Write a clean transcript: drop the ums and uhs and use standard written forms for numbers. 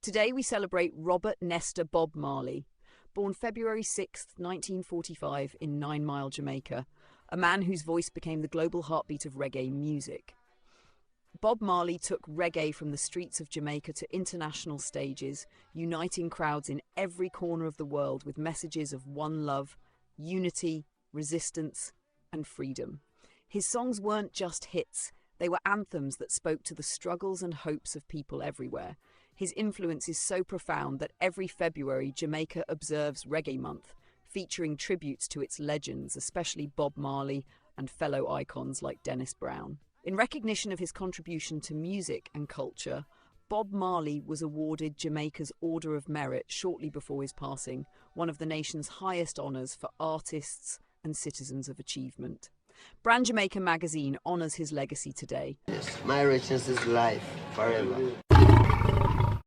Today we celebrate Robert Nesta Bob Marley, born February 6th, 1945 in 9 Mile, Jamaica, a man whose voice became the global heartbeat of reggae music. Bob Marley took reggae from the streets of Jamaica to international stages, uniting crowds in every corner of the world with messages of one love, unity, resistance, and freedom. His songs weren't just hits, they were anthems that spoke to the struggles and hopes of people everywhere. His influence is so profound that every February Jamaica observes Reggae Month, featuring tributes to its legends, especially Bob Marley and fellow icons like Dennis Brown. In recognition of his contribution to music and culture, Bob Marley was awarded Jamaica's Order of Merit shortly before his passing, one of the nation's highest honours for artists and citizens of achievement. Brand Jamaica Magazine honours his legacy today. Yes, my richness is life forever.